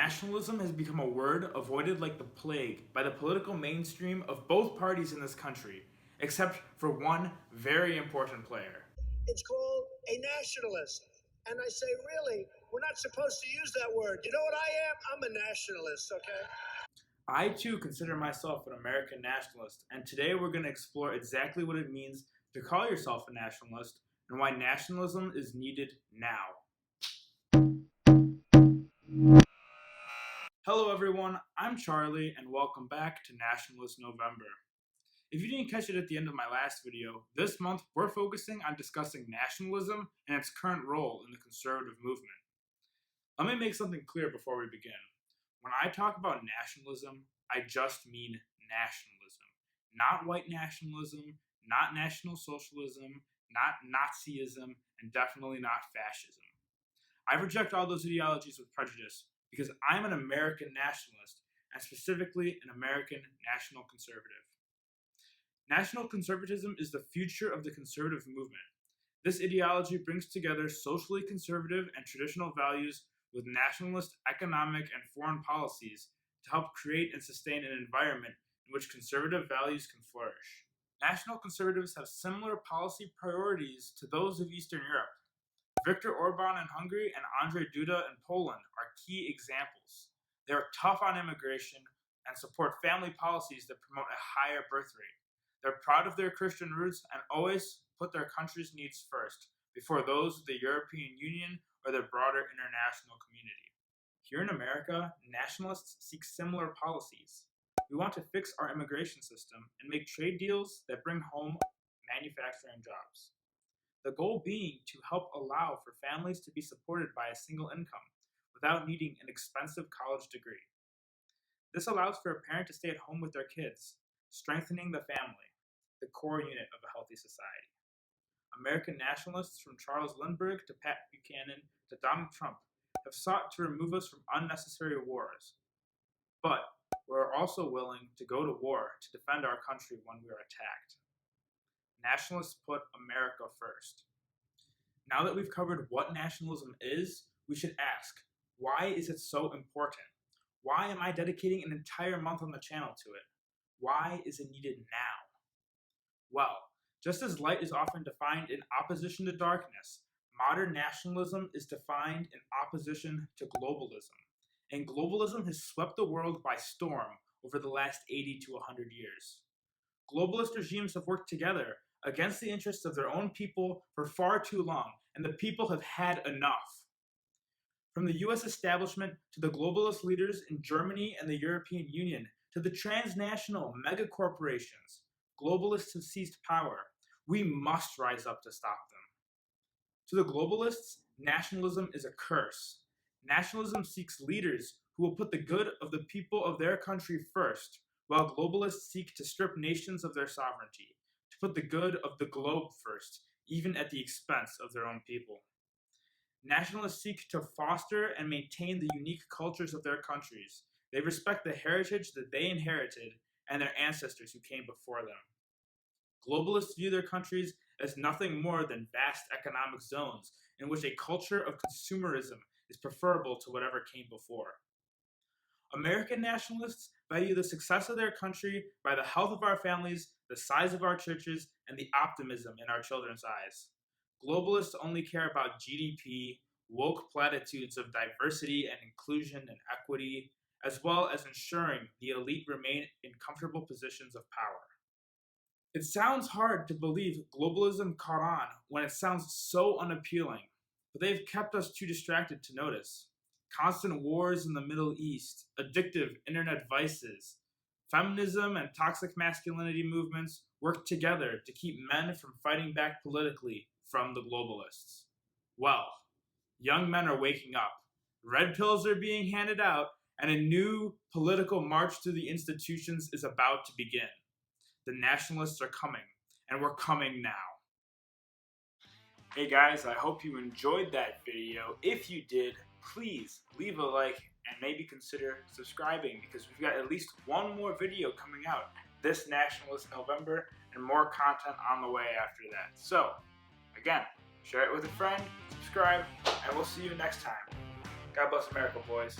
Nationalism has become a word avoided like the plague by the political mainstream of both parties in this country, except for one very important player. It's called a nationalist. And I say, really, we're not supposed to use that word. You know what I am? I'm a nationalist, okay? I too consider myself an American nationalist, and today we're going to explore exactly what it means to call yourself a nationalist and why nationalism is needed now. Hello everyone, I'm Charlie and welcome back to Nationalist November. If you didn't catch it at the end of my last video, this month we're focusing on discussing nationalism and its current role in the conservative movement. Let me make something clear before we begin. When I talk about nationalism, I just mean nationalism. Not white nationalism, not National Socialism, not Nazism, and definitely not fascism. I reject all those ideologies with prejudice because I'm an American nationalist, and specifically an American national conservative. National conservatism is the future of the conservative movement. This ideology brings together socially conservative and traditional values with nationalist economic and foreign policies to help create and sustain an environment in which conservative values can flourish. National conservatives have similar policy priorities to those of Eastern Europe. Viktor Orban in Hungary and Andrzej Duda in Poland are key examples. They are tough on immigration and support family policies that promote a higher birth rate. They're proud of their Christian roots and always put their country's needs first, before those of the European Union or the broader international community. Here in America, nationalists seek similar policies. We want to fix our immigration system and make trade deals that bring home manufacturing jobs. The goal being to help allow for families to be supported by a single income without needing an expensive college degree. This allows for a parent to stay at home with their kids, strengthening the family, the core unit of a healthy society. American nationalists from Charles Lindberg to Pat Buchanan to Donald Trump have sought to remove us from unnecessary wars. But we're also willing to go to war to defend our country when we are attacked. Nationalists put America first. Now that we've covered what nationalism is, we should ask, why is it so important? Why am I dedicating an entire month on the channel to it? Why is it needed now? Well, just as light is often defined in opposition to darkness, modern nationalism is defined in opposition to globalism. And globalism has swept the world by storm over the last 80 to 100 years. Globalist regimes have worked together against the interests of their own people for far too long, and the people have had enough. From the US establishment to the globalist leaders in Germany and the European Union, to the transnational megacorporations, globalists have seized power. We must rise up to stop them. To the globalists, nationalism is a curse. Nationalism seeks leaders who will put the good of the people of their country first, while globalists seek to strip nations of their sovereignty, to put the good of the globe first, even at the expense of their own people. Nationalists seek to foster and maintain the unique cultures of their countries. They respect the heritage that they inherited and their ancestors who came before them. Globalists view their countries as nothing more than vast economic zones in which a culture of consumerism is preferable to whatever came before. American nationalists value the success of their country by the health of our families, the size of our churches, and the optimism in our children's eyes. Globalists only care about GDP, woke platitudes of diversity and inclusion and equity, as well as ensuring the elite remain in comfortable positions of power. It sounds hard to believe globalism caught on when it sounds so unappealing, but they've kept us too distracted to notice. Constant wars in the Middle East, addictive internet vices, feminism and toxic masculinity movements work together to keep men from fighting back politically from the globalists. Well, young men are waking up, red pills are being handed out, and a new political march through the institutions is about to begin. The nationalists are coming, and we're coming now. Hey guys, I hope you enjoyed that video. If you did, please leave a like and maybe consider subscribing because we've got at least one more video coming out this Nationalist November and more content on the way after that. So, again, share it with a friend, subscribe, and we'll see you next time. God bless America, boys.